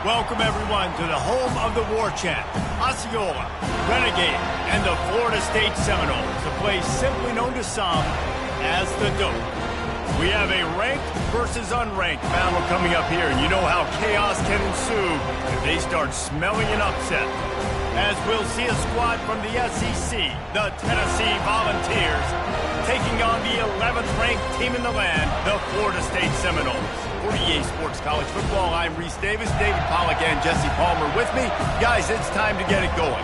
Welcome, everyone, to the home of the War Chant, Osceola, Renegade, and the Florida State Seminoles, a place simply known to some as the Dope. We have a ranked versus unranked battle coming up here, and you know how chaos can ensue if they start smelling an upset. As we'll see a squad from the SEC, the Tennessee Volunteers, taking on the 11th ranked team in the land, the Florida State Seminoles. For EA Sports College Football, I'm Reese Davis, David Pollack, and Jesse Palmer with me. Guys, it's time to get it going.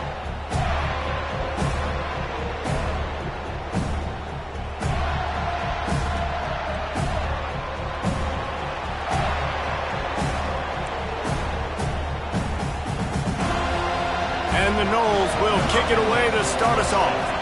And the Noles will kick it away to start us off.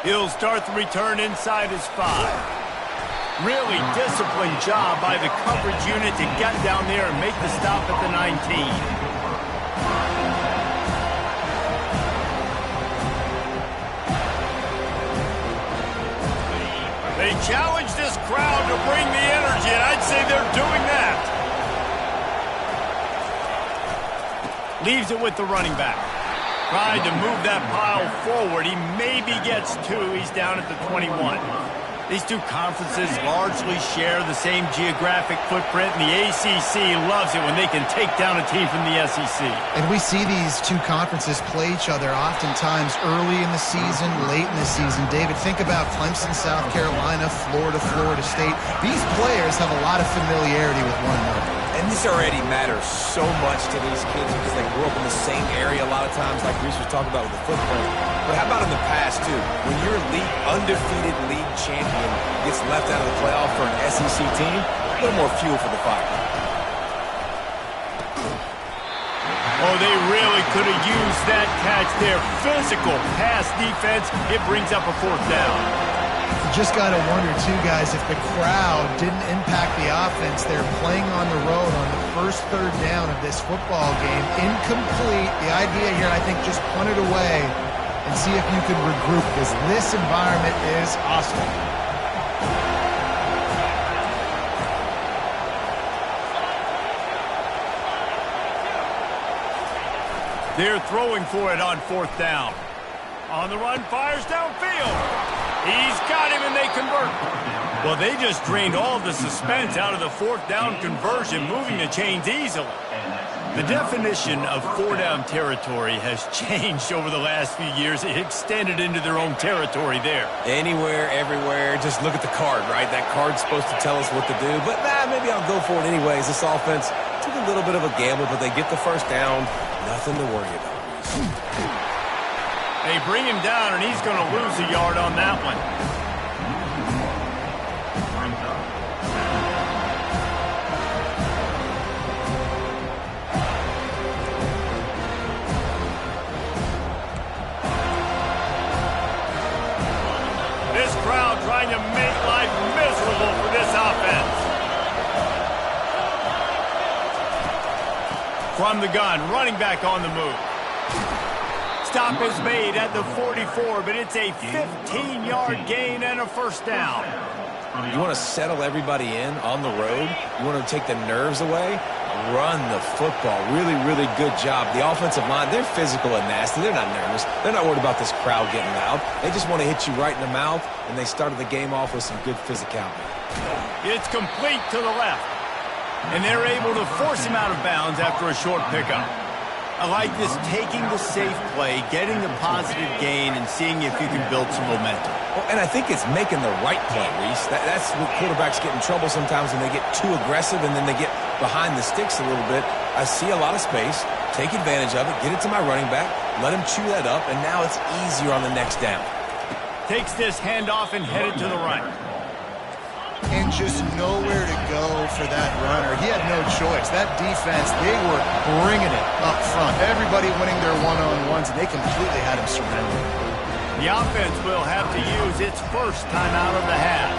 He'll start the return inside his 5. Really disciplined job by the coverage unit to get down there and make the stop at the 19. They challenge this crowd to bring the energy, and I'd say they're doing that. Leaves it with the running back. Tried to move that pile forward. He maybe gets 2. He's down at the 21. These two conferences largely share the same geographic footprint, and the ACC loves it when they can take down a team from the SEC. And we see these two conferences play each other oftentimes early in the season, late in the season. David, think about Clemson, South Carolina, Florida, Florida State. These players have a lot of familiarity with one another. And this already matters so much to these kids because they grew up in the same area a lot of times, like Reese was talking about with the footprint. But how about in the past, too? When your undefeated league champion gets left out of the playoff for an SEC team, a little more fuel for the fire. Oh, they really could have used that catch there. Physical pass defense. It brings up a 4th down. You just got to wonder, too, guys, if the crowd didn't impact the offense. They're playing on the road on the first 3rd down of this football game. Incomplete. The idea here, I think, just punt it away and see if you can regroup, because this environment is hostile. They're throwing for it on 4th down. On the run, fires downfield. He's got him, and they convert. Well, they just drained all the suspense out of the 4th down conversion, moving the chains easily. The definition of 4-down territory has changed over the last few years. It extended into their own territory there. Anywhere, everywhere, just look at the card, right? That card's supposed to tell us what to do, but maybe I'll go for it anyways. This offense took a little bit of a gamble, but they get the 1st down. Nothing to worry about. They bring him down, and he's going to lose a yard on that one. This crowd trying to make life miserable for this offense. From the gun, running back on the move. Stop is made at the 44, but it's a 15-yard gain and a 1st down. You want to settle everybody in on the road? You want to take the nerves away? Run the football. Really, really good job. The offensive line, they're physical and nasty. They're not nervous. They're not worried about this crowd getting loud. They just want to hit you right in the mouth, and they started the game off with some good physicality. It's complete to the left, and they're able to force him out of bounds after a short pickup. I like this, taking the safe play, getting the positive gain, and seeing if you can build some momentum. Well, and I think it's making the right play, Reese. That's what quarterbacks get in trouble sometimes when they get too aggressive and then they get behind the sticks a little bit. I see a lot of space, take advantage of it, get it to my running back, let him chew that up, and now it's easier on the next down. Takes this handoff and headed to the right. And just nowhere to go for that runner. He had no choice. That defense, they were bringing it up front. Everybody winning their one-on-ones, and they completely had him surrounded. The offense will have to use its 1st time out of the half.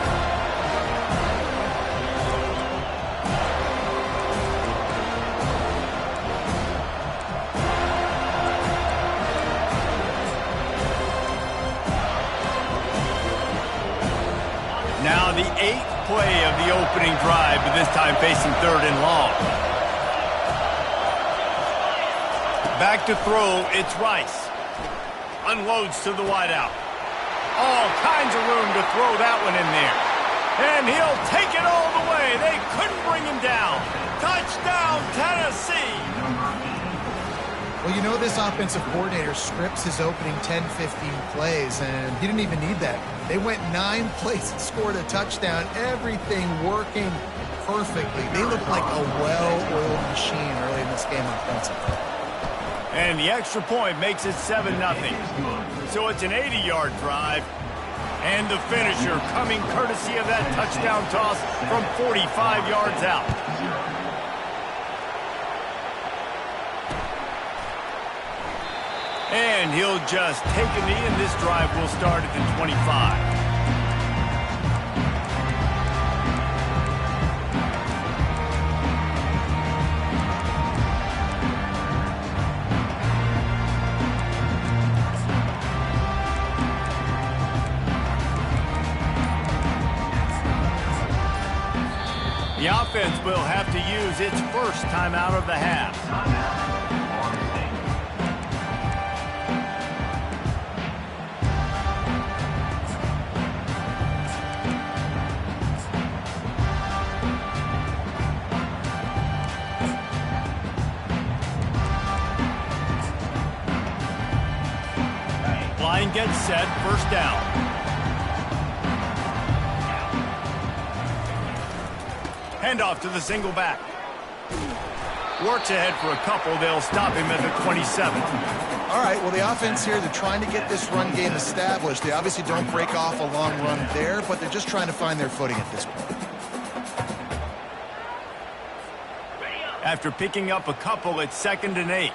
Now the 8th play of the opening drive, but this time facing 3rd and long. Back to throw, it's Rice. Unloads to the wideout. All kinds of room to throw that one in there. And he'll take it all the way. They couldn't bring him down. Touchdown, Tennessee. Well, you know, this offensive coordinator scripts his opening 10, 15 plays, and he didn't even need that. They went 9 plays and scored a touchdown. Everything working perfectly. They looked like a well-oiled machine early in this game offensively. And the extra point makes it 7-0. So it's an 80-yard drive. And the finisher coming courtesy of that touchdown toss from 45 yards out. And he'll just take a knee, and this drive will start at the 25. The offense will have to use its first timeout of the half. Line gets set, first down. Handoff to the single back. Works ahead for a couple. They'll stop him at the 27. All right, well, the offense here, they're trying to get this run game established. They obviously don't break off a long run there, but they're just trying to find their footing at this point. After picking up a couple, it's 2nd and 8.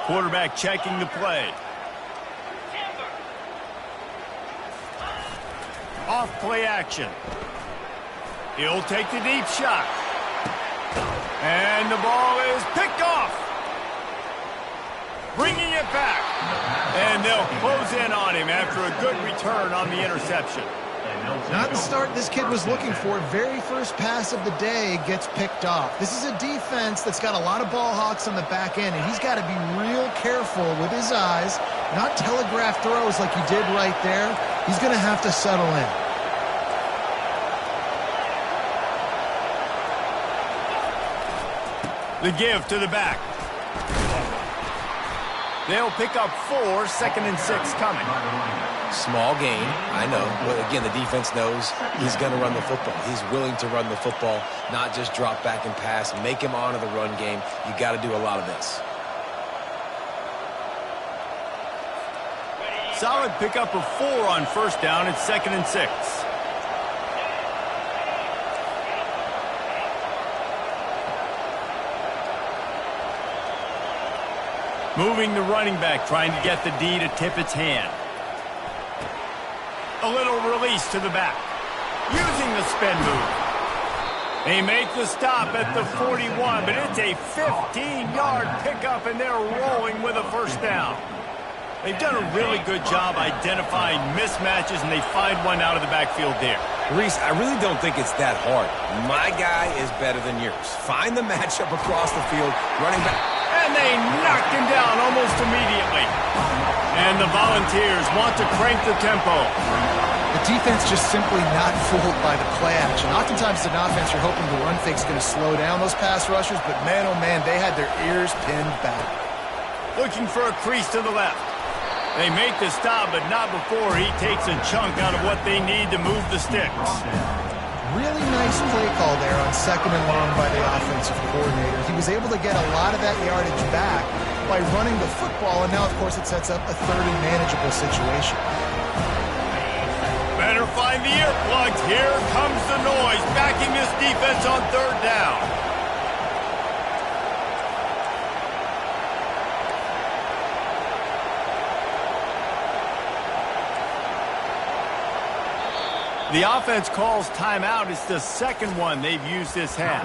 Quarterback checking the play. Off play action. He'll take the deep shot. And the ball is picked off. Bringing it back. And they'll close in on him after a good return on the interception. Not the start this kid was looking for. Very first pass of the day gets picked off. This is a defense that's got a lot of ball hawks on the back end, and he's got to be real careful with his eyes, not telegraph throws like he did right there. He's going to have to settle in. The give to the back. They'll pick up 4, 2nd and 6 coming. Small gain, I know. But again, the defense knows he's going to run the football. He's willing to run the football, not just drop back and pass, make him honor the run game. You got to do a lot of this. Solid pickup of 4 on first down. It's 2nd and 6. Moving the running back, trying to get the D to tip its hand. A little release to the back. Using the spin move. They make the stop at the 41, but it's a 15-yard pickup, and they're rolling with a first down. They've done a really good job identifying mismatches, and they find one out of the backfield there. Reese, I really don't think it's that hard. My guy is better than yours. Find the matchup across the field, running back. And they knocked him down almost immediately. And the Volunteers want to crank the tempo. The defense just simply not fooled by the play action. Oftentimes an offense, you're hoping the run fake's going to slow down those pass rushers, but man, oh man, they had their ears pinned back. Looking for a crease to the left. They make the stop, but not before he takes a chunk out of what they need to move the sticks. Really nice play call there on 2nd and long by the offensive coordinator. He was able to get a lot of that yardage back by running the football, and now, of course, it sets up a 3rd and manageable situation. Better find the earplugs. Here comes the noise, backing this defense on 3rd down. The offense calls timeout. It's the second one they've used this half.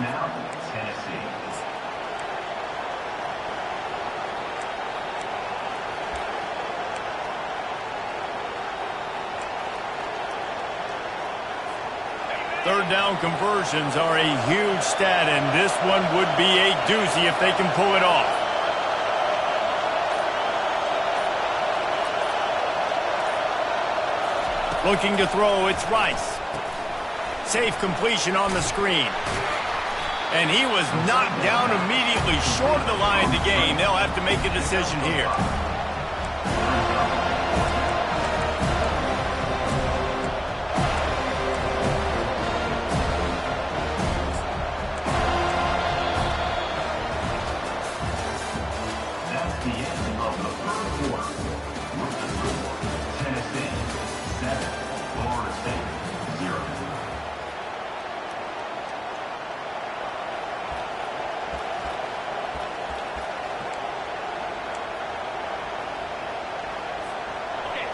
Third down conversions are a huge stat, and this one would be a doozy if they can pull it off. Looking to throw, it's Rice. Safe completion on the screen. And he was knocked down immediately short of the line to gain. They'll have to make a decision here.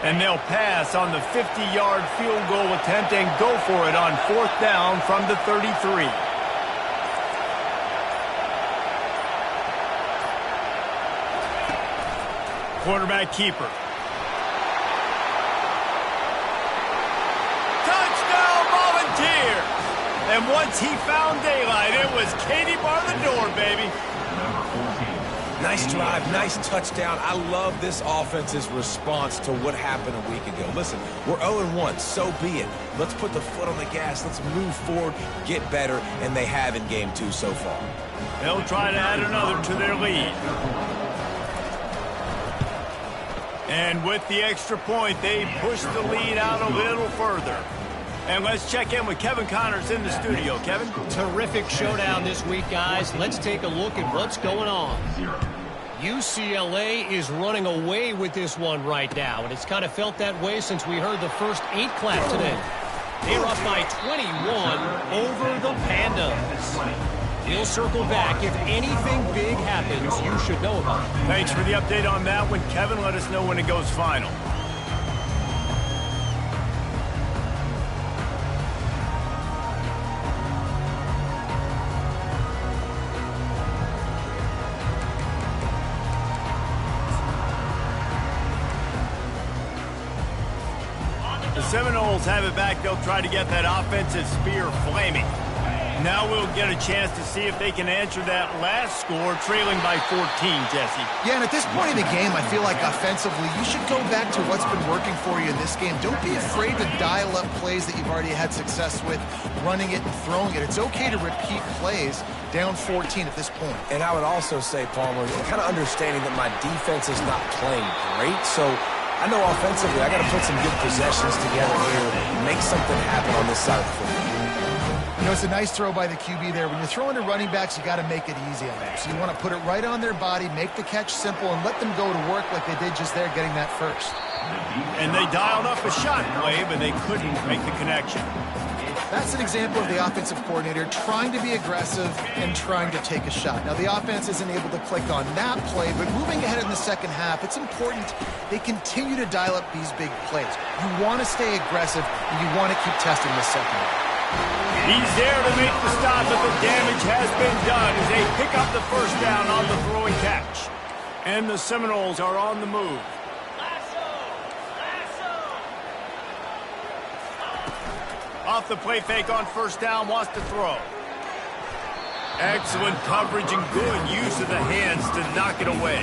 And they'll pass on the 50-yard field goal attempt and go for it on fourth down from the 33. Quarterback keeper. Touchdown Volunteer! And once he found daylight, it was Katie bar the door, baby. Nice drive, nice touchdown. I love this offense's response to what happened a week ago. Listen, we're 0-1, so be it. Let's put the foot on the gas. Let's move forward, get better, and they have in game 2 so far. They'll try to add another to their lead. And with the extra point, they push the lead out a little further. And let's check in with Kevin Connors in the studio. Kevin? Terrific showdown this week, guys. Let's take a look at what's going on. UCLA is running away with this one right now, and it's kind of felt that way since we heard the first 8 clap today. They're up by 21 over the Pandas. We'll circle back. If anything big happens, you should know about it. Thanks for the update on that one, Kevin. Let us know when it goes final. The Seminoles have it back. They'll try to get that offensive spear flaming. Now we'll get a chance to see if they can answer that last score, trailing by 14, Jesse. Yeah, and at this point in the game, I feel like offensively, you should go back to what's been working for you in this game. Don't be afraid to dial up plays that you've already had success with, running it and throwing it. It's okay to repeat plays down 14 at this point. And I would also say, Palmer, kind of understanding that my defense is not playing great, so I know offensively I got to put some good possessions together here and make something happen on this side of the football. You know, it's a nice throw by the QB there. When you're throwing to running backs, you got to make it easy on them. So you want to put it right on their body, make the catch simple, and let them go to work like they did just there, getting that first. And they dialed up a shot play, but they couldn't make the connection. That's an example of the offensive coordinator trying to be aggressive and trying to take a shot. Now, the offense isn't able to click on that play, but moving ahead in the second half, it's important they continue to dial up these big plays. You want to stay aggressive, and you want to keep testing this second half. He's there to make the stop, but the damage has been done as they pick up the first down on the throwing catch. And the Seminoles are on the move. Off the play fake on first down, wants to throw. Excellent coverage and good use of the hands to knock it away.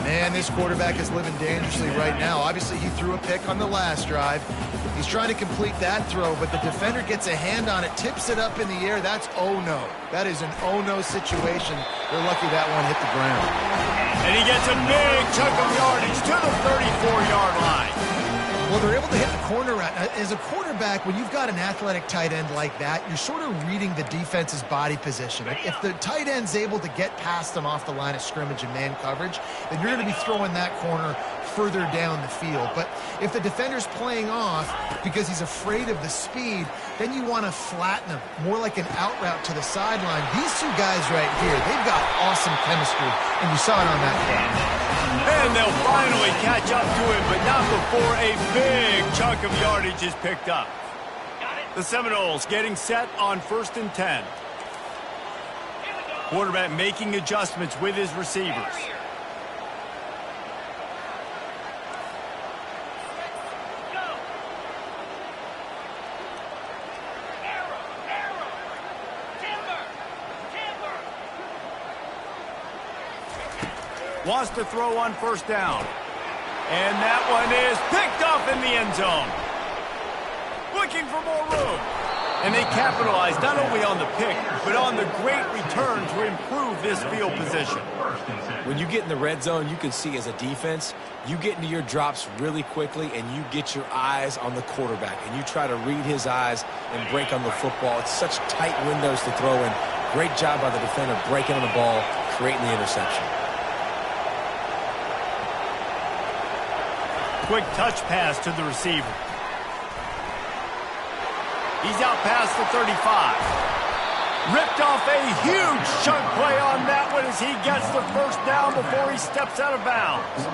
Man, this quarterback is living dangerously right now. Obviously, he threw a pick on the last drive. He's trying to complete that throw, but the defender gets a hand on it, tips it up in the air. That's oh-no. That is an oh-no situation. They're lucky that one hit the ground. And he gets a big chunk of yardage to the 34-yard line. Well, they're able to hit the corner route. As a quarterback, when you've got an athletic tight end like that, you're sort of reading the defense's body position. If the tight end's able to get past them off the line of scrimmage and man coverage, then you're going to be throwing that corner further down the field. But if the defender's playing off because he's afraid of the speed, then you want to flatten him, more like an out route to the sideline. These two guys right here, they've got awesome chemistry, and you saw it on that play. And they'll finally catch up to him, but not before a big chunk of yardage is picked up. The Seminoles getting set on 1st and 10. Quarterback making adjustments with his receivers. Wants to throw on 1st down. And that one is picked off in the end zone. Looking for more room. And they capitalize not only on the pick, but on the great return to improve this field position. When you get in the red zone, you can see as a defense, you get into your drops really quickly and you get your eyes on the quarterback. And you try to read his eyes and break on the football. It's such tight windows to throw in. Great job by the defender breaking on the ball, creating the interception. Quick touch pass to the receiver. He's out past the 35. Ripped off a huge chunk play on that one as he gets the 1st down before he steps out of bounds.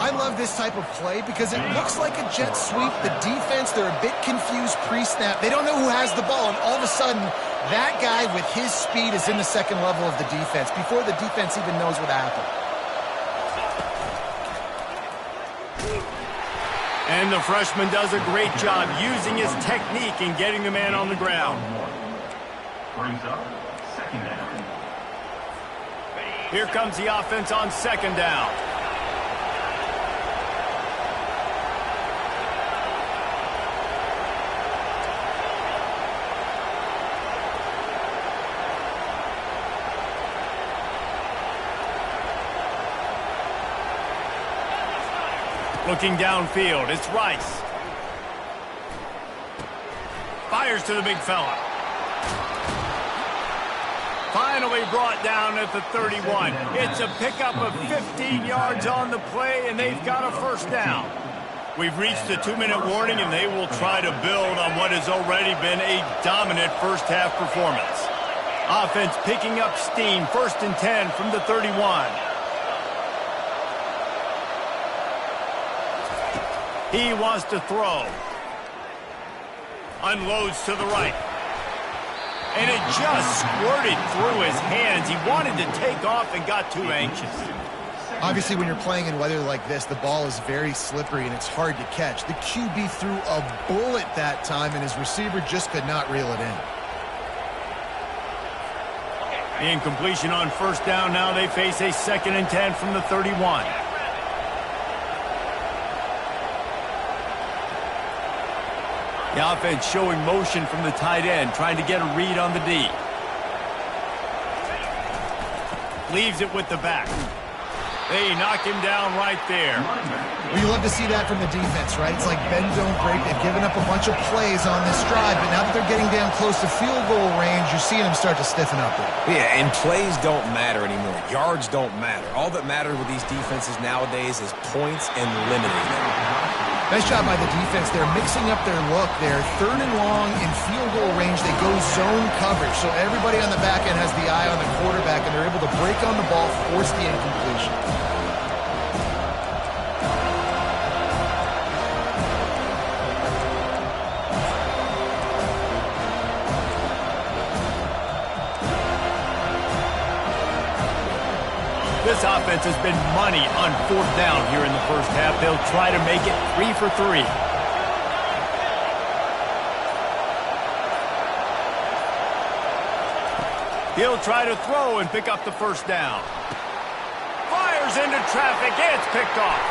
I love this type of play because it looks like a jet sweep. The defense, they're a bit confused pre-snap. They don't know who has the ball, and all of a sudden, that guy with his speed is in the second level of the defense before the defense even knows what happened. And the freshman does a great job using his technique and getting the man on the ground. Brings up 2nd down. Here comes the offense on 2nd down. Looking downfield, it's Rice. Fires to the big fella. Finally brought down at the 31. It's a pickup of 15 yards on the play, and they've got a 1st down. We've reached the 2-minute warning, and they will try to build on what has already been a dominant first-half performance. Offense picking up steam, 1st and 10 from the 31. He wants to throw. Unloads to the right. And it just squirted through his hands. He wanted to take off and got too anxious. Obviously, when you're playing in weather like this, the ball is very slippery and it's hard to catch. The QB threw a bullet that time, and his receiver just could not reel it in. The incompletion on 1st down. Now they face a 2nd and 10 from the 31. The offense showing motion from the tight end, trying to get a read on the D. Leaves it with the back. They knock him down right there. Well, you love to see that from the defense, right? It's like bend, don't break. They've given up a bunch of plays on this drive, but now that they're getting down close to field goal range, you're seeing them start to stiffen up there. Yeah, and plays don't matter anymore. Yards don't matter. All that matters with these defenses nowadays is points and limiting them. Nice job by the defense. They're mixing up their look. They're 3rd and long in field goal range. They go zone coverage. So everybody on the back end has the eye on the quarterback, and they're able to break on the ball, force the incompletion. This offense has been money on 4th down here in the 1st half. They'll try to make it 3 for 3. He'll try to throw and pick up the 1st down. Fires into traffic. It's picked off.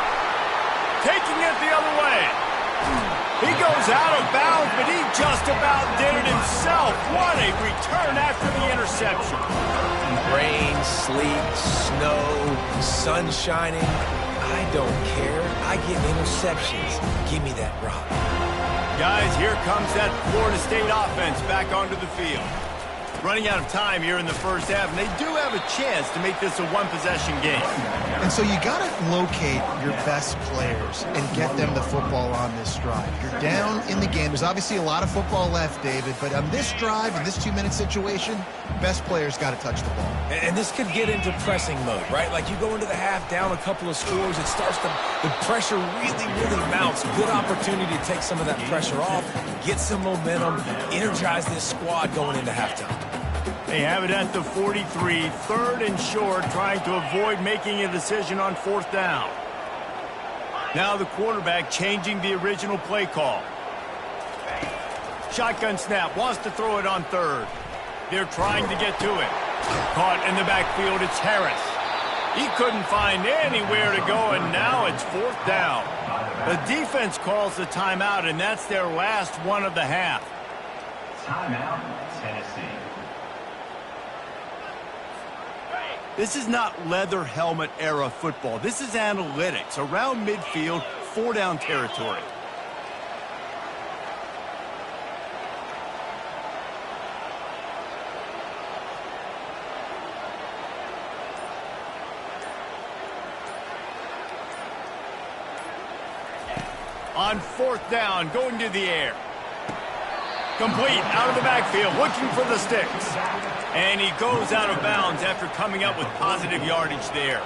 Taking it the other way. He goes out of bounds, but he just about did it himself. What a return after the interception. Rain, sleet, snow, sun shining. I don't care. I get interceptions. Give me that rock. Guys, here comes that Florida State offense back onto the field. Running out of time here in the first half, and they do have a chance to make this a one-possession game. And so you got to locate your best players and get them the football on this drive. You're down in the game. There's obviously a lot of football left, David, but on this drive, in this 2-minute situation, best players got to touch the ball. And this could get into pressing mode, right? Like you go into the half down a couple of scores, it starts to, the pressure really, really mounts. Good opportunity to take some of that pressure off, get some momentum, energize this squad going into halftime. They have it at the 43, 3rd and short, trying to avoid making a decision on 4th down. Now the quarterback changing the original play call. Shotgun snap, wants to throw it on 3rd. They're trying to get to it. Caught in the backfield, it's Harris. He couldn't find anywhere to go, and now it's 4th down. The defense calls the timeout, and that's their last one of the half. Timeout, Tennessee. This is not leather helmet era football. This is analytics. Around midfield, 4-down territory. On 4th down, going to the air. Complete, out of the backfield, looking for the sticks. And he goes out of bounds after coming up with positive yardage there.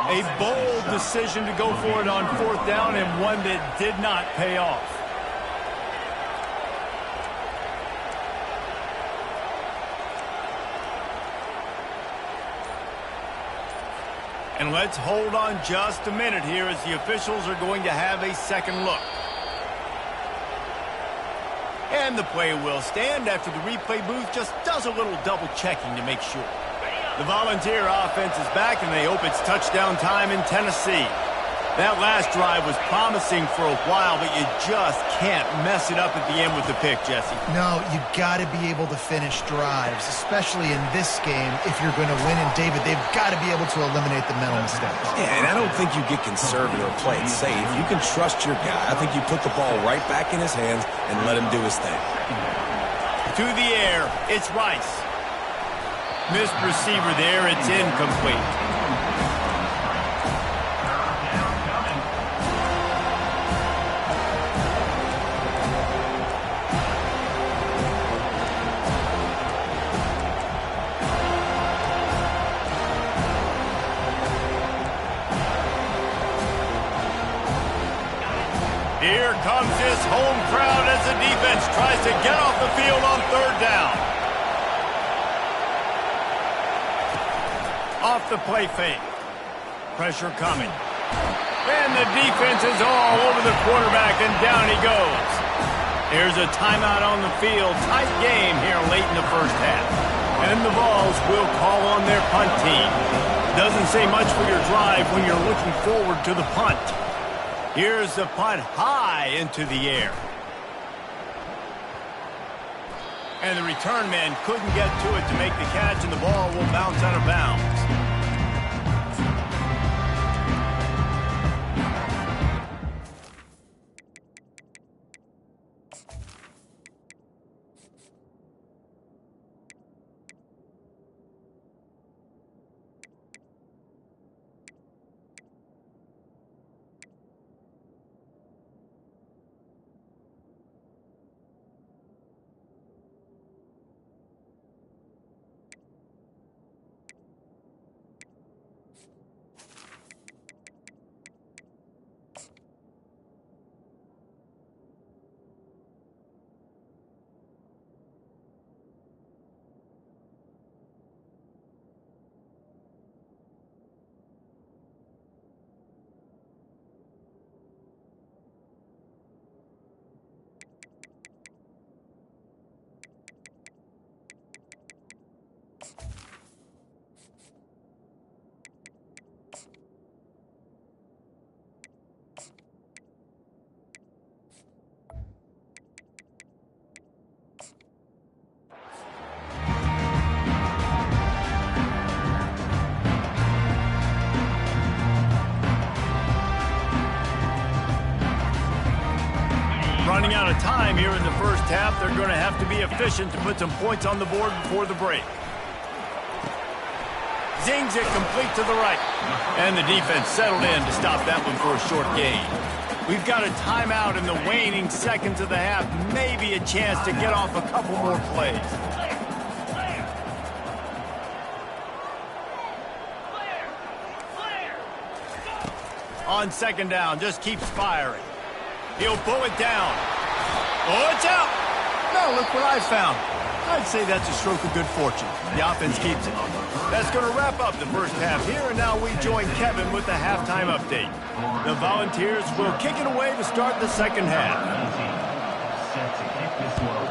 A bold decision to go for it on 4th down, and one that did not pay off. And let's hold on just a minute here as the officials are going to have a second look. And the play will stand after the replay booth just does a little double checking to make sure. The Volunteer offense is back, and they hope it's touchdown time in Tennessee. That last drive was promising for a while, but you just can't mess it up at the end with the pick, Jesse. No, you got to be able to finish drives, especially in this game if you're going to win. And, David, they've got to be able to eliminate the mental mistakes. Yeah, and I don't think you get conservative or play it safe. You can trust your guy. I think you put the ball right back in his hands and let him do his thing. To the air, it's Rice. Missed receiver there, it's incomplete. Here comes his home crowd as the defense tries to get off the field on 3rd down. Off the play fake. Pressure coming. And the defense is all over the quarterback, and down he goes. There's a timeout on the field. Tight game here late in the first half. And the Vols will call on their punt team. Doesn't say much for your drive when you're looking forward to the punt. Here's the punt high into the air. And the return man couldn't get to it to make the catch, and the ball will bounce out of bounds. of time here in the first half. They're going to have to be efficient to put some points on the board before the break. Zings it complete to the right. And the defense settled in to stop that one for a short gain. We've got a timeout in the waning seconds of the half. Maybe a chance to get off a couple more plays. On second down, just keeps firing. He'll pull it down. Oh, it's out. No, look what I found. I'd say that's a stroke of good fortune. The offense keeps it. That's going to wrap up the first half here, and now we join Kevin with the halftime update. The Volunteers will kick it away to start the second half. Set to kick this one.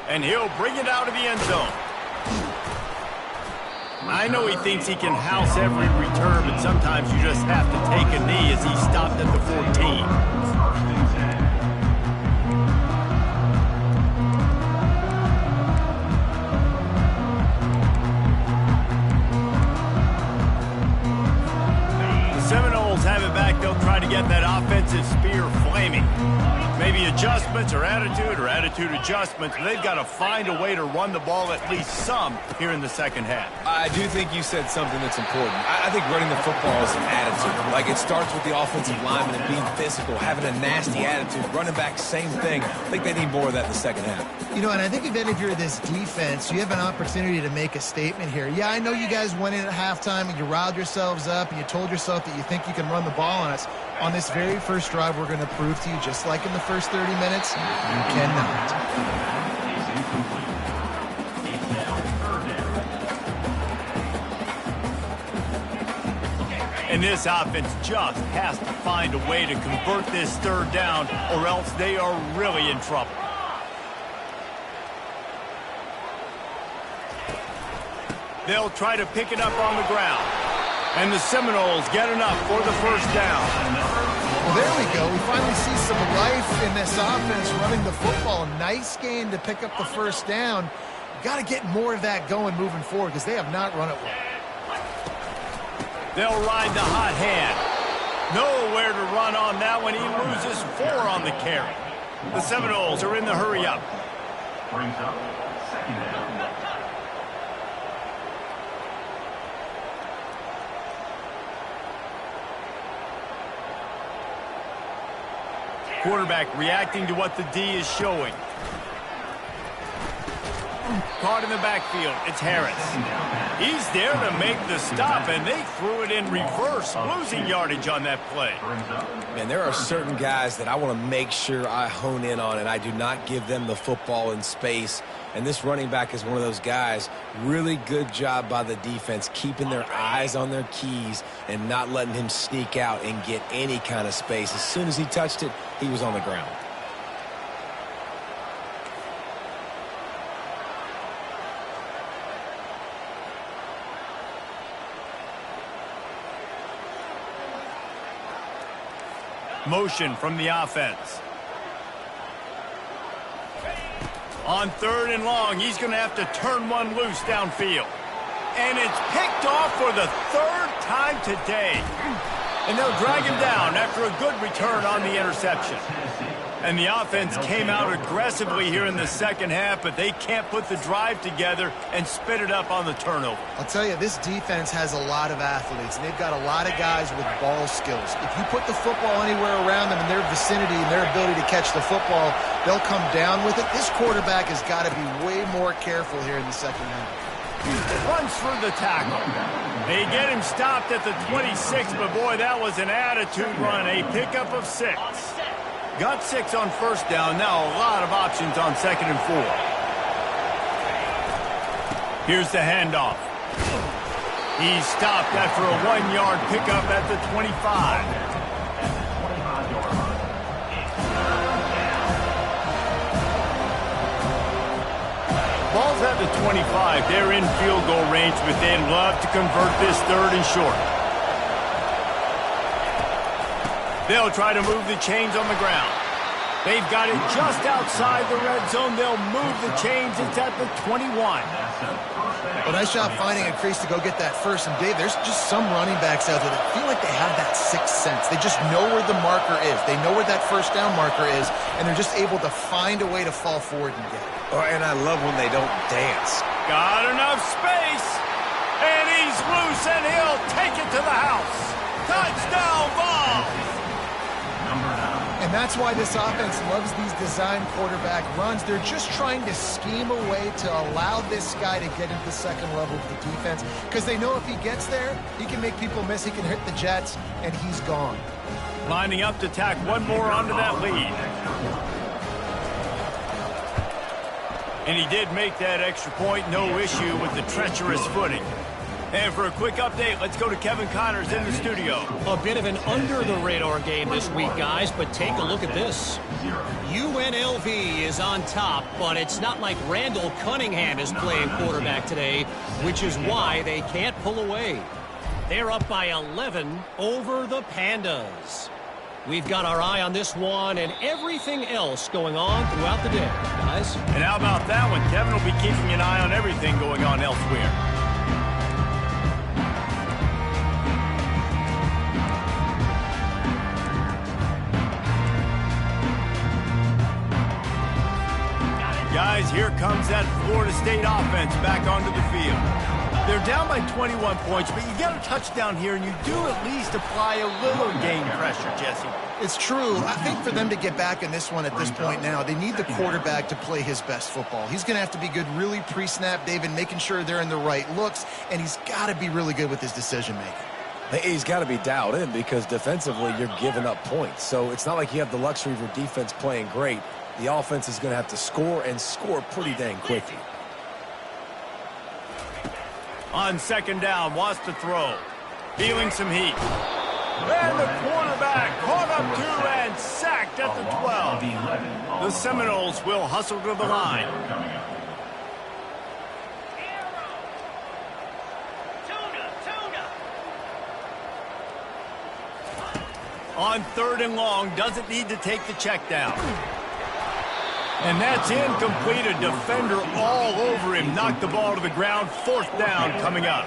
And he'll bring it out of the end zone. I know he thinks he can house every return, but sometimes you just have to take a knee as he stopped at the 14. Seminoles have it back. They'll try to get that offensive spear flaming. Maybe adjustments or attitude adjustments. But they've got to find a way to run the ball at least some here in the second half. I do think you said something that's important. I think running the football is an attitude. Like, it starts with the offensive lineman and being physical, having a nasty attitude. Running back, same thing. I think they need more of that in the second half. You know, and I think if you're this defense, you have an opportunity to make a statement here. Yeah, I know you guys went in at halftime and you riled yourselves up and you told yourself that you think you can run the ball on us. On this very first drive, we're going to prove to you, just like in the first 30 minutes, you cannot. And this offense just has to find a way to convert this third down, or else they are really in trouble. They'll try to pick it up on the ground. And the Seminoles get enough for the first down. Well, there we go. We finally see some life in this offense running the football. Nice gain to pick up the first down. Got to get more of that going moving forward because they have not run it well. They'll ride the hot hand. Nowhere to run on that one. He loses 4 on the carry. The Seminoles are in the hurry up. Brings up second down. Quarterback reacting to what the D is showing. Caught in the backfield. It's Harris. He's there to make the stop, and they threw it in reverse, losing yardage on that play. Man, there are certain guys that I want to make sure I hone in on, and I do not give them the football in space. And this running back is one of those guys. Really good job by the defense, keeping their eyes on their keys and not letting him sneak out and get any kind of space. As soon as he touched it, he was on the ground. Motion from the offense. On third and long, he's going to have to turn one loose downfield. And it's picked off for the third time today. And they'll drag him down after a good return on the interception. And the offense came out aggressively here in the second half, but they can't put the drive together and spit it up on the turnover. I'll tell you, this defense has a lot of athletes, and they've got a lot of guys with ball skills. If you put the football anywhere around them in their vicinity and their ability to catch the football, they'll come down with it. This quarterback has got to be way more careful here in the second half. Runs for the tackle. They get him stopped at the 26, but boy, that was an attitude run, a pickup of 6. Got 6 on first down. Now a lot of options on second and 4. Here's the handoff. He's stopped after a 1-yard pickup at the 25. Ball's at the 25. They're in field goal range, but they'd love to convert this third and short. They'll try to move the chains on the ground. They've got it just outside the red zone. They'll move the chains. It's at the 21. Well, nice job finding a crease to go get that first. And, Dave, there's just some running backs out there that feel like they have that sixth sense. They just know where the marker is. They know where that first down marker is, and they're just able to find a way to fall forward and get it. Oh, and I love when they don't dance. Got enough space. And he's loose, and he'll take it to the house. Touchdown ball. And that's why this offense loves these design quarterback runs. They're just trying to scheme a way to allow this guy to get into the second level of the defense, because they know if he gets there, he can make people miss, he can hit the Jets, and he's gone. Lining up to tack one more onto that lead. And he did make that extra point, no issue with the treacherous footing. And for a quick update, let's go to Kevin Connors in the studio. A bit of an under-the-radar game this week, guys, but take a look at this. UNLV is on top, but it's not like Randall Cunningham is playing quarterback today, which is why they can't pull away. They're up by 11 over the Pandas. We've got our eye on this one and everything else going on throughout the day, guys. And how about that one? Kevin will be keeping an eye on everything going on elsewhere. Guys, here comes that Florida State offense back onto the field. They're down by 21 points, but you get a touchdown here, and you do at least apply a little game pressure, Jesse. It's true. I think for them to get back in this one at this point now, they need the quarterback to play his best football. He's going to have to be good really pre-snap, David, making sure they're in the right looks, and he's got to be really good with his decision-making. He's got to be dialed in because defensively you're giving up points. So it's not like you have the luxury of your defense playing great. The offense is going to have to score and score pretty dang quickly. On second down, wants to throw. Feeling some heat. And the quarterback caught up to and sacked at the 12. The Seminoles will hustle to the line. On third and long, doesn't need to take the check down. And that's incomplete. A defender all over him. Knocked the ball to the ground. Fourth down coming up.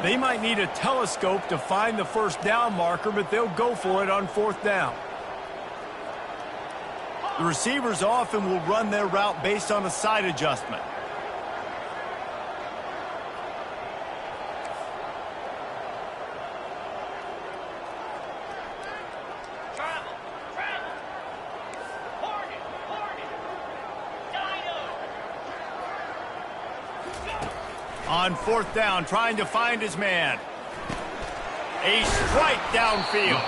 They might need a telescope to find the first down marker, but they'll go for it on fourth down. The receivers often will run their route based on a side adjustment. On fourth down, trying to find his man. A strike downfield.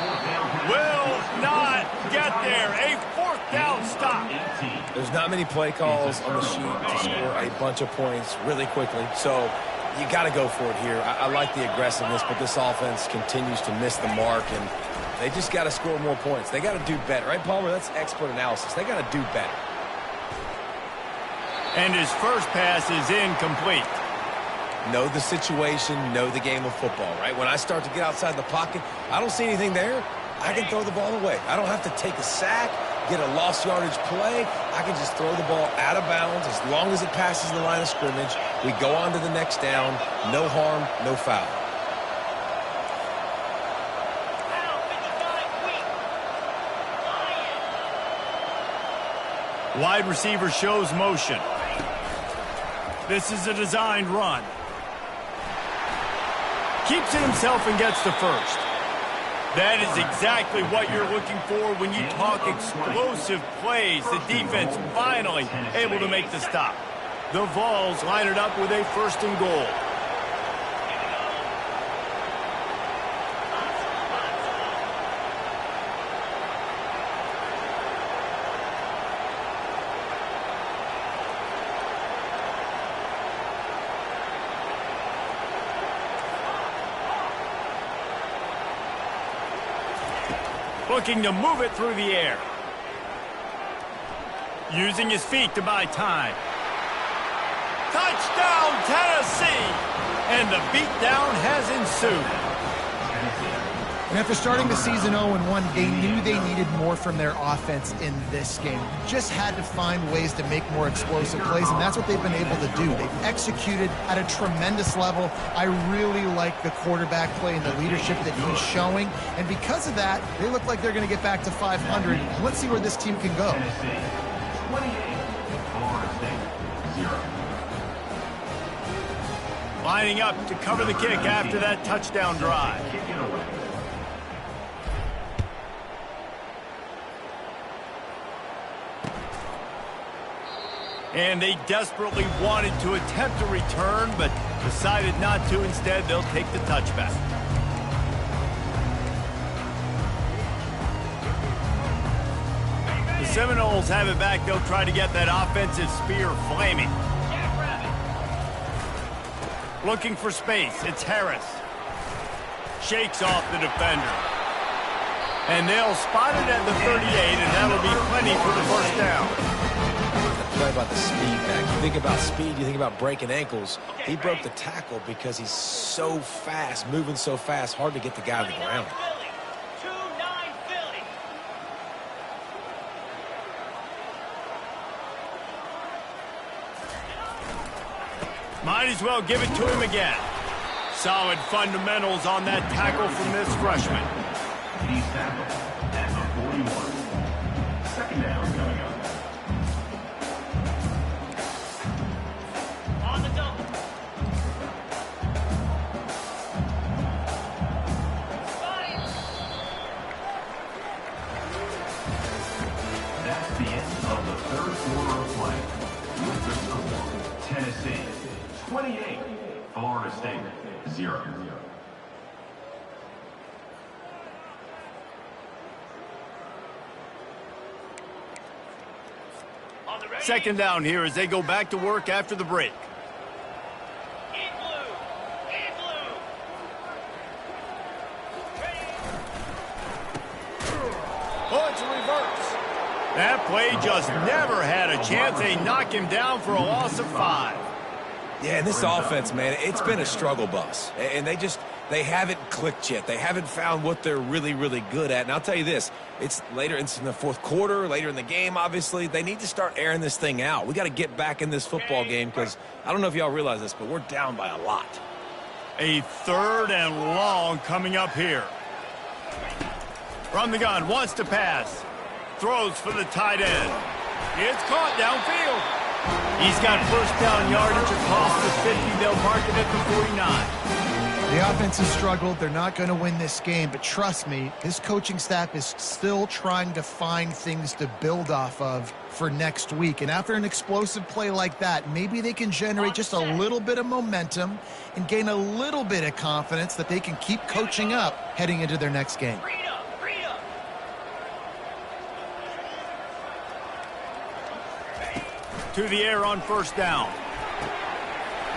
Will not get there. A fourth down stop. There's not many play calls on the sheet to score a bunch of points really quickly. So you got to go for it here. I like the aggressiveness, but this offense continues to miss the mark, and they just got to score more points. They got to do better. Right, Palmer? That's expert analysis. They got to do better. And his first pass is incomplete. Know the situation, know the game of football, right? When I start to get outside the pocket, I don't see anything there, I can throw the ball away. I don't have to take a sack, get a lost yardage play. I can just throw the ball out of bounds as long as it passes the line of scrimmage. We go on to the next down. No harm, no foul. Wide receiver shows motion. This is a designed run. Keeps it himself and gets the first. That is exactly what you're looking for when you talk explosive plays. The defense finally able to make the stop. The Vols line it up with a first and goal. Looking to move it through the air. Using his feet to buy time. Touchdown, Tennessee! And the beatdown has ensued. And after starting the season 0-1, they knew they needed more from their offense in this game. Just had to find ways to make more explosive plays, and that's what they've been able to do. They've executed at a tremendous level. I really like the quarterback play and the leadership that he's showing. And because of that, they look like they're going to get back to 500. Let's see where this team can go. Tennessee, 28, Florida State, 0. Lining up to cover the kick after that touchdown drive. Kick it away. And they desperately wanted to attempt a return, but decided not to. Instead, they'll take the touchback. The Seminoles have it back. They'll try to get that offensive spear flaming. Looking for space. It's Harris. Shakes off the defender. And they'll spot it at the 38, and that'll be plenty for the first down. Play about the speed back. You think about speed, you think about breaking ankles. He broke the tackle because he's so fast, moving so fast, hard to get the guy on the ground. Might as well give it to him again. Solid fundamentals on that tackle from this freshman. He's tackled at the 41. Second down coming up. On the double. That's the end of the third quarter of play. With the score, Tennessee 28, Florida State 0. Second down here as they go back to work after the break. Oh, it's a reverse. That play just never had a chance. They knock him down for a loss of 5. Yeah, and this offense, man, it's been a struggle bus. And they haven't clicked yet. They haven't found what they're really, really good at. And I'll tell you this, it's in the fourth quarter, later in the game, obviously. They need to start airing this thing out. We got to get back in this football game because I don't know if y'all realize this, but we're down by a lot. A third and long coming up here. From the gun, wants to pass. Throws for the tight end. It's caught downfield. He's got first down yardage across the 50. They'll mark it at the 49. The offense has struggled. They're not going to win this game, but trust me, this coaching staff is still trying to find things to build off of for next week. And after an explosive play like that, maybe they can generate just a little bit of momentum and gain a little bit of confidence that they can keep coaching up heading into their next game. To the air on first down.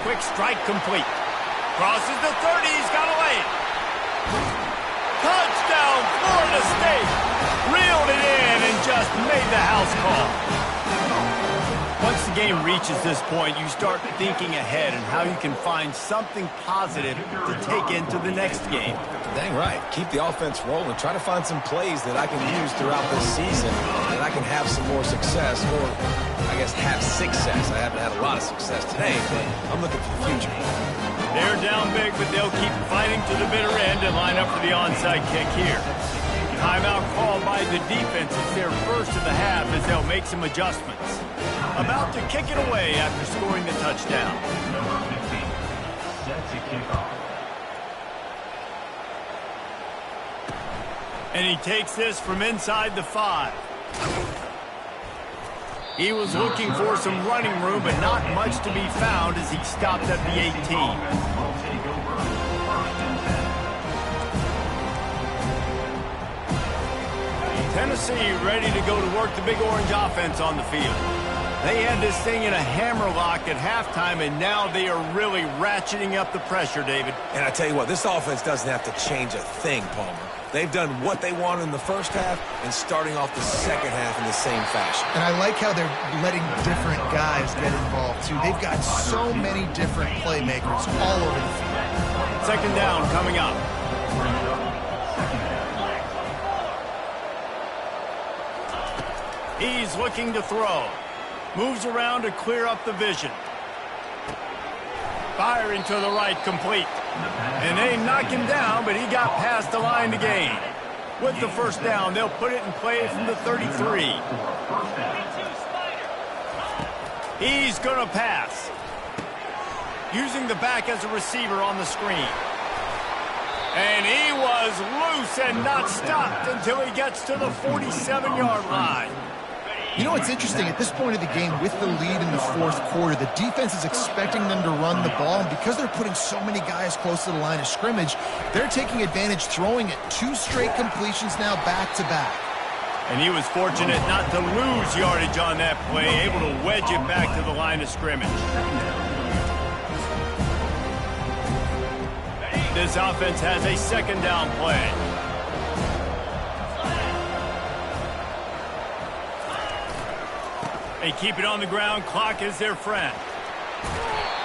Quick strike complete. Crosses the 30. He's got to lay it. Touchdown, Florida State. Reeled it in and just made the house call. Once the game reaches this point, you start thinking ahead and how you can find something positive to take into the next game. Dang right. Keep the offense rolling. Try to find some plays that I can use throughout this season that I can have some more success, or I guess have success. I haven't had a lot of success today, but I'm looking for the future. They're down big, but they'll keep fighting to the bitter end and line up for the onside kick here. Timeout called by the defense. It's their first of the half as they'll make some adjustments. About to kick it away after scoring the touchdown. Number 15, set to kick off. And he takes this from inside the 5. He was looking for some running room, but not much to be found as he stopped at the 18. Will take over first and 10. Tennessee ready to go to work the Big Orange offense on the field. They had this thing in a hammerlock at halftime, and now they are really ratcheting up the pressure, David. And I tell you what, this offense doesn't have to change a thing, Palmer. They've done what they wanted in the first half and starting off the second half in the same fashion. And I like how they're letting different guys get involved, too. They've got so many different playmakers all over the field. Second down coming up. Second He's looking to throw. Moves around to clear up the vision. Firing to the right, complete. And they knock him down, but he got past the line to gain. With the first down, they'll put it in play from the 33. He's going to pass. Using the back as a receiver on the screen. And he was loose and not stopped until he gets to the 47-yard line. You know what's interesting? At this point of the game, with the lead in the fourth quarter, the defense is expecting them to run the ball, and because they're putting so many guys close to the line of scrimmage, they're taking advantage, throwing it 2 straight completions now back-to-back. And he was fortunate not to lose yardage on that play, able to wedge it back to the line of scrimmage. This offense has a second down play. They keep it on the ground. Clock is their friend.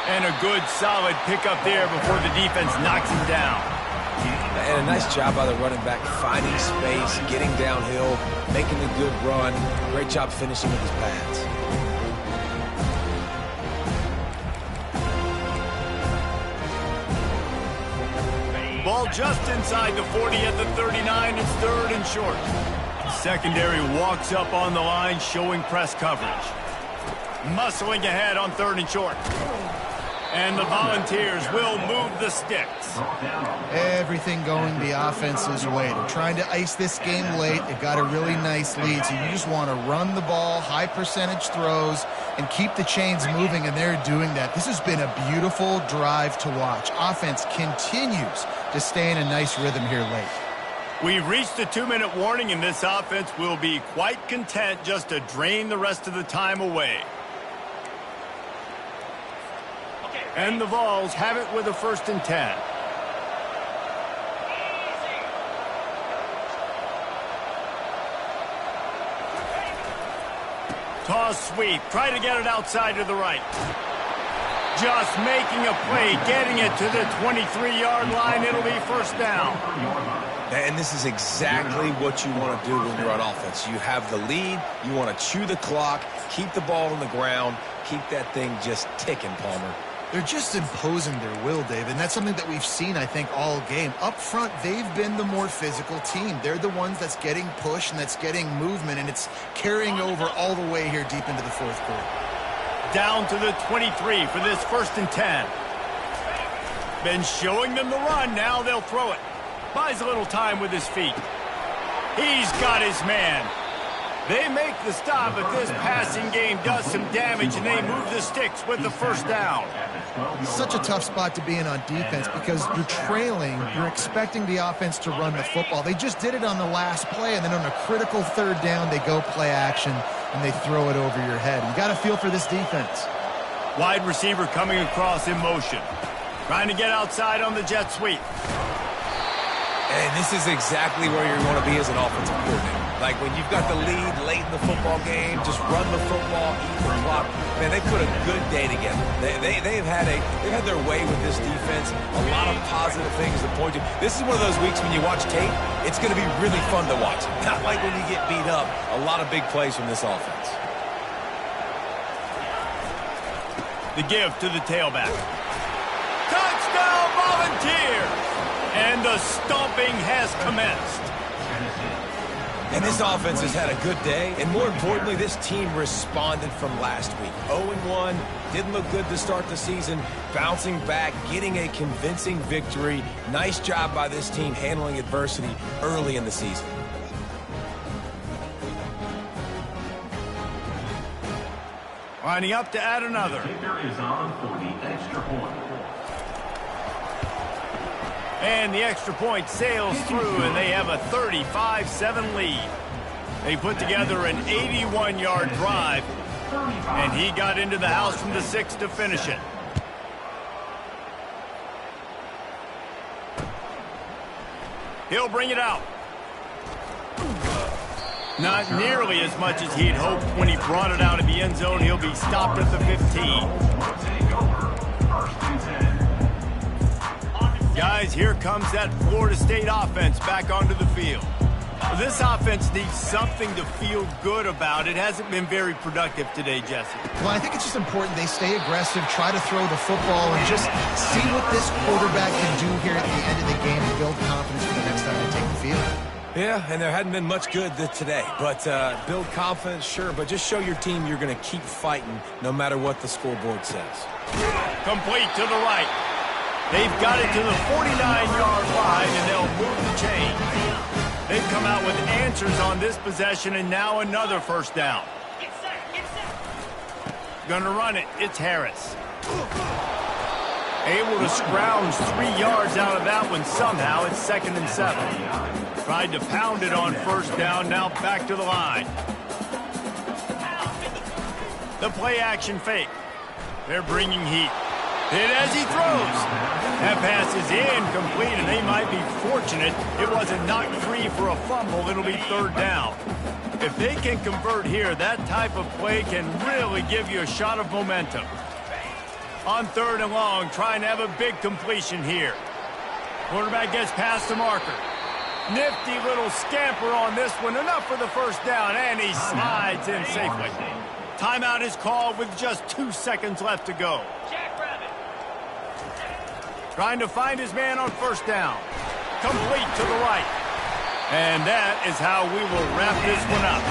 And a good, solid pickup there before the defense knocks him down. And a nice job by the running back, finding space, getting downhill, making a good run. Great job finishing with his pads. Ball just inside the 40 at the 39. It's 3rd and short. Secondary walks up on the line, showing press coverage. Muscling ahead on 3rd and short. And the Volunteers will move the sticks. Everything going the offense's way. They're trying to ice this game late. They've got a really nice lead, so you just want to run the ball, high percentage throws, and keep the chains moving, and they're doing that. This has been a beautiful drive to watch. Offense continues to stay in a nice rhythm here late. We've reached the 2-minute warning, and this offense will be quite content just to drain the rest of the time away. And the Vols have it with a 1st and 10. Toss sweep. Try to get it outside to the right. Just making a play, getting it to the 23-yard line. It'll be 1st down. And this is exactly what you want to do when you're on offense. You have the lead. You want to chew the clock, keep the ball on the ground, keep that thing just ticking, Palmer. They're just imposing their will, Dave, and that's something that we've seen, I think, all game. Up front, they've been the more physical team. They're the ones that's getting pushed and that's getting movement, and it's carrying over all the way here deep into the 4th quarter. Down to the 23 for this 1st and 10. Been showing them the run. Now they'll throw it. Buys a little time with his feet. He's got his man. They make the stop, but this passing game does some damage, and they move the sticks with the 1st down. Such a tough spot to be in on defense because you're trailing. You're expecting the offense to run the football. They just did it on the last play, and then on a critical 3rd down, they go play action, and they throw it over your head. You got to feel for this defense. Wide receiver coming across in motion. Trying to get outside on the jet sweep. And this is exactly where you want to be as an offensive coordinator. Like when you've got the lead late in the football game, just run the football, eat the clock. Man, they put a good day together. They've had their way with this defense. A lot of positive things to point to. This is one of those weeks when you watch tape, it's going to be really fun to watch. Not like when you get beat up. A lot of big plays from this offense. The give to the tailback. Touchdown, Volunteers! And the stomping has commenced. And this offense has had a good day, and more importantly, this team responded from last week. 0-1, didn't look good to start the season, bouncing back, getting a convincing victory. Nice job by this team handling adversity early in the season. Lining up to add another. Kicker is on for the extra point. And the extra point sails through, and they have a 35-7 lead. They put together an 81-yard drive, and he got into the house from the 6 to finish it. He'll bring it out. Not nearly as much as he'd hoped when he brought it out of the end zone. He'll be stopped at the 15. Guys, here comes that Florida State offense back onto the field. This offense needs something to feel good about. It hasn't been very productive today, Jesse. Well, I think it's just important they stay aggressive, try to throw the football, and just see what this quarterback can do here at the end of the game and build confidence for the next time they take the field. Yeah, and there hadn't been much good today. But build confidence, sure, but just show your team you're going to keep fighting no matter what the scoreboard says. Complete to the right. They've got it to the 49-yard line, and they'll move the chain. They've come out with answers on this possession, and now another first down. Gonna run it. It's Harris. Able to scrounge 3 yards out of that one somehow. It's 2nd and 7. Tried to pound it on first down. Now back to the line. The play action fake. They're bringing heat. Hit as he throws. That pass is incomplete, and they might be fortunate it wasn't knocked free for a fumble. It'll be 3rd down. If they can convert here, that type of play can really give you a shot of momentum. On 3rd and long, trying to have a big completion here. Quarterback gets past the marker. Nifty little scamper on this one. Enough for the first down, and he slides in safely. Timeout is called with just 2 seconds left to go. Trying to find his man on first down. Complete to the right. And that is how we will wrap this one up.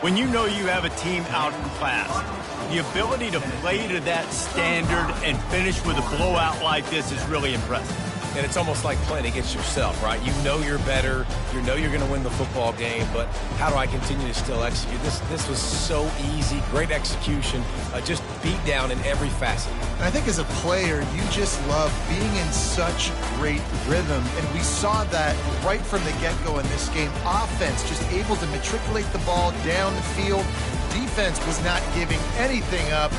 When you know you have a team outclassed, the ability to play to that standard and finish with a blowout like this is really impressive. And it's almost like playing against yourself, right? You know you're better. You know you're going to win the football game, but how do I continue to still execute? This was so easy. Great execution. Just beat down in every facet. And I think as a player, you just love being in such great rhythm. And we saw that right from the get-go in this game. Offense just able to matriculate the ball down the field. Defense was not giving anything up.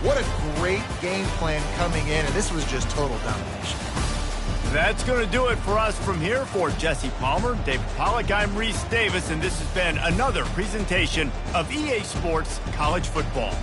What a great game plan coming in, and this was just total domination. That's going to do it for us from here. For Jesse Palmer, David Pollack, I'm Reese Davis, and this has been another presentation of EA Sports College Football.